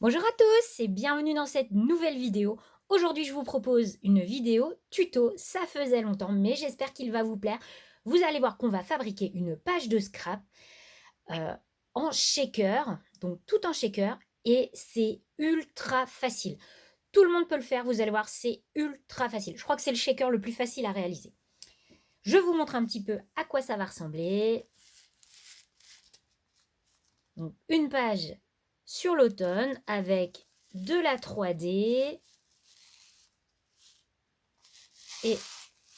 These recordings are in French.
Bonjour à tous et bienvenue dans cette nouvelle vidéo. Aujourd'hui, je vous propose une vidéo tuto. Ça faisait longtemps, mais j'espère qu'il va vous plaire. Vous allez voir qu'on va fabriquer une page de scrap euh, en shaker, donc tout en shaker, et c'est ultra facile. Tout le monde peut le faire, vous allez voir, c'est ultra facile. Je crois que c'est le shaker le plus facile à réaliser. Je vous montre un petit peu à quoi ça va ressembler. Donc, une page sur l'automne avec de la 3D et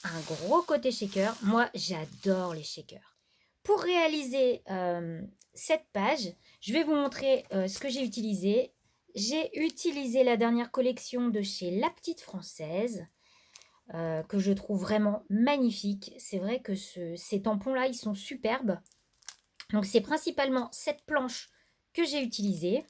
un gros côté shaker. Moi, j'adore les shakers. Pour réaliser cette page, je vais vous montrer ce que j'ai utilisé. J'ai utilisé la dernière collection de chez La Petite Française, que je trouve vraiment magnifique. C'est vrai que ces tampons-là, ils sont superbes. Donc, c'est principalement cette planche que j'ai utilisée.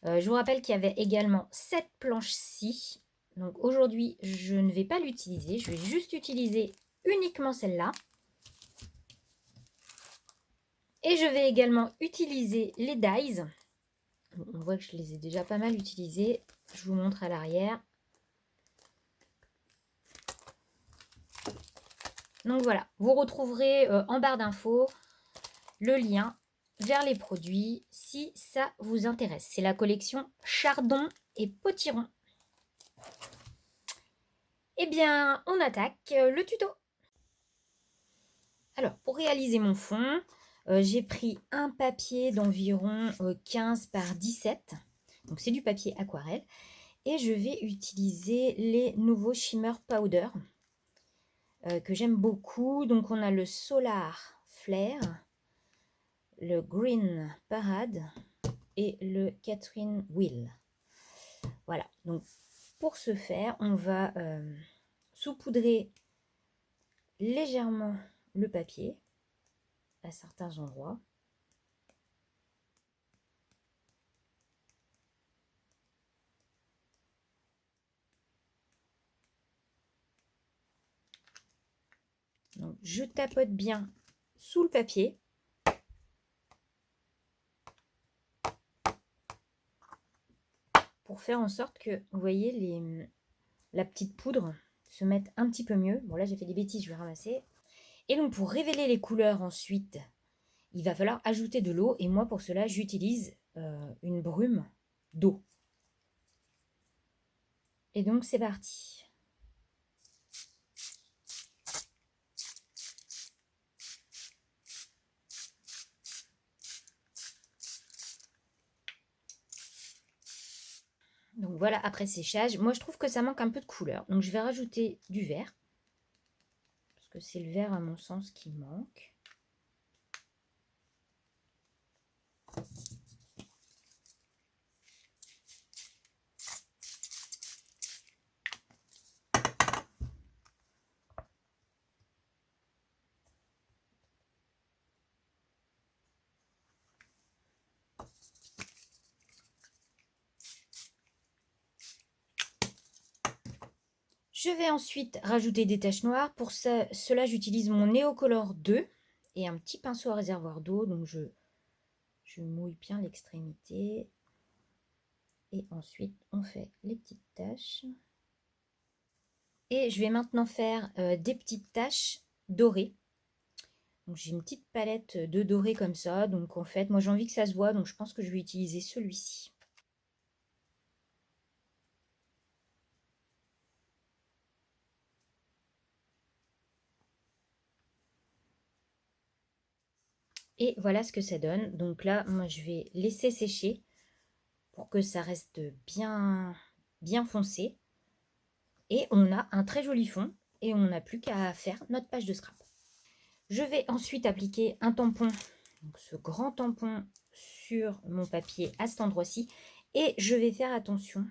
Je vous rappelle qu'il y avait également cette planche-ci. Donc aujourd'hui, je ne vais pas l'utiliser. Je vais juste utiliser uniquement celle-là. Et je vais également utiliser les dies. On voit que je les ai déjà pas mal utilisés. Je vous montre à l'arrière. Donc voilà, vous retrouverez en barre d'infos le lien vers les produits si ça vous intéresse. C'est la collection Chardon et Potiron. Eh bien, on attaque le tuto. Alors, pour réaliser mon fond, j'ai pris un papier d'environ 15 par 17. Donc, c'est du papier aquarelle. Et je vais utiliser les nouveaux Shimmer Powder que j'aime beaucoup. Donc, on a le Solar Flare, le Green Parade et le Catherine Wheel. Voilà. Donc, pour ce faire, on va saupoudrer légèrement le papier à certains endroits. Donc, je tapote bien sous le papier. Pour faire en sorte que, vous voyez, la petite poudre se mette un petit peu mieux. Bon, là, j'ai fait des bêtises, je vais ramasser. Et donc, pour révéler les couleurs ensuite, il va falloir ajouter de l'eau. Et moi, pour cela, j'utilise une brume d'eau. Et donc, c'est parti. Donc voilà, après séchage, moi je trouve que ça manque un peu de couleur. Donc je vais rajouter du vert. Parce que c'est le vert à mon sens qui manque. Je vais ensuite rajouter des taches noires. Pour cela, j'utilise mon Neocolor 2 et un petit pinceau à réservoir d'eau. Donc je mouille bien l'extrémité. Et ensuite, on fait les petites taches. Et je vais maintenant faire des petites taches dorées. Donc j'ai une petite palette de doré comme ça. Donc en fait, moi j'ai envie que ça se voit. Donc je pense que je vais utiliser celui-ci. Et voilà ce que ça donne. Donc là, moi je vais laisser sécher pour que ça reste bien, bien foncé. Et on a un très joli fond et on n'a plus qu'à faire notre page de scrap. Je vais ensuite appliquer un tampon, donc ce grand tampon sur mon papier à cet endroit-ci. Et je vais faire attention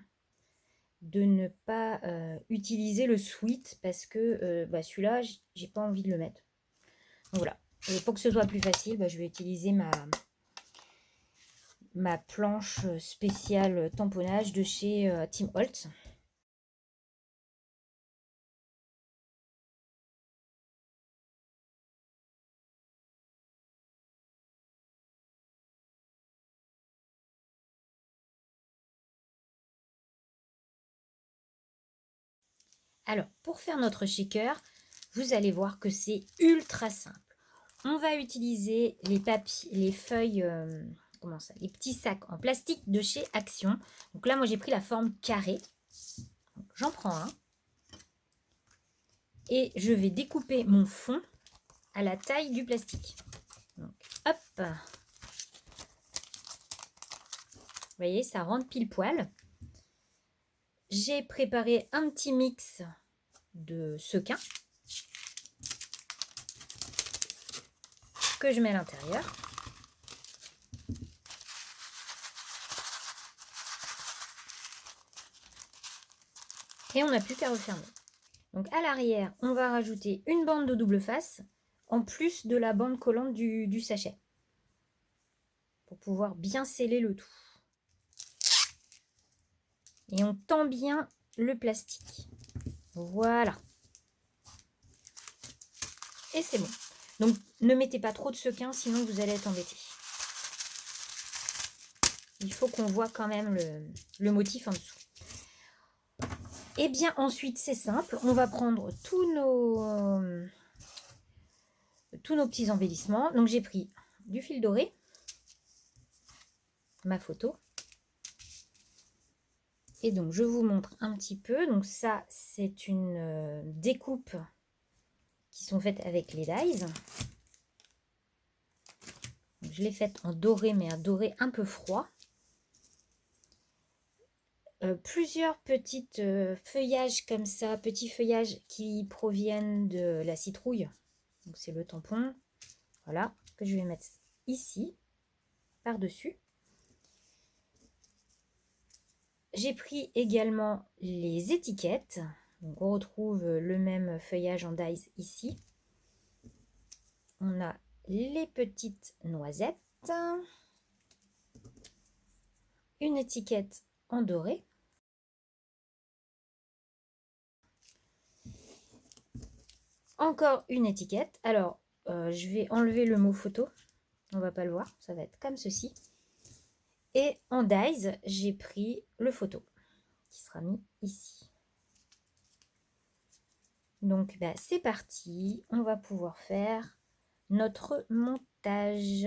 de ne pas utiliser le sweat parce que celui-là, j'ai pas envie de le mettre. Donc voilà. Et pour que ce soit plus facile, je vais utiliser ma planche spéciale tamponnage de chez Tim Holtz. Alors, pour faire notre shaker, vous allez voir que c'est ultra simple. On va utiliser les papiers, les feuilles, comment ça, les petits sacs en plastique de chez Action. Donc là, moi, j'ai pris la forme carrée. J'en prends un. Et je vais découper mon fond à la taille du plastique. Donc, hop. Vous voyez, ça rentre pile poil. J'ai préparé un petit mix de sequins que je mets à l'intérieur. Et on n'a plus qu'à refermer. Donc à l'arrière, on va rajouter une bande de double face en plus de la bande collante du sachet pour pouvoir bien sceller le tout. Et on tend bien le plastique. Voilà. Et c'est bon. Donc ne mettez pas trop de sequins, sinon vous allez être embêtés. Il faut qu'on voit quand même le motif en dessous. Et bien ensuite, c'est simple. On va prendre tous nos petits embellissements. Donc j'ai pris du fil doré, ma photo. Et donc je vous montre un petit peu. Donc ça, c'est une découpe qui sont faites avec les dies. Donc, je l'ai faite en doré, mais un doré un peu froid. Plusieurs petites feuillages comme ça, petits feuillages qui proviennent de la citrouille. Donc c'est le tampon, voilà, que je vais mettre ici, par-dessus. J'ai pris également les étiquettes. Donc on retrouve le même feuillage en dies ici. On a les petites noisettes, une étiquette en doré. Encore une étiquette. Alors, je vais enlever le mot photo. On va pas le voir. Ça va être comme ceci. Et en dies, j'ai pris le photo qui sera mis ici. Donc, bah, c'est parti. On va pouvoir faire notre montage.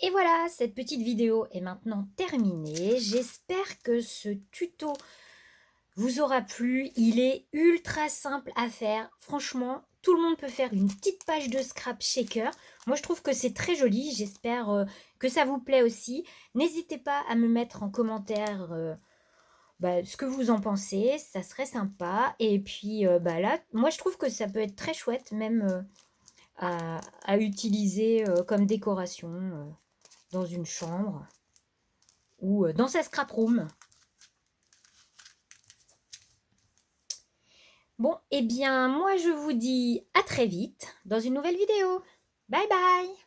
Et voilà, cette petite vidéo est maintenant terminée. J'espère que ce tuto vous aura plu. Il est ultra simple à faire. Franchement, tout le monde peut faire une petite page de scrap shaker. Moi, je trouve que c'est très joli. J'espère que ça vous plaît aussi. N'hésitez pas à me mettre en commentaire ce que vous en pensez. Ça serait sympa. Et puis là, moi, je trouve que ça peut être très chouette, même à utiliser comme décoration dans une chambre ou dans sa scrap room. Bon, eh bien, moi je vous dis à très vite dans une nouvelle vidéo. Bye bye!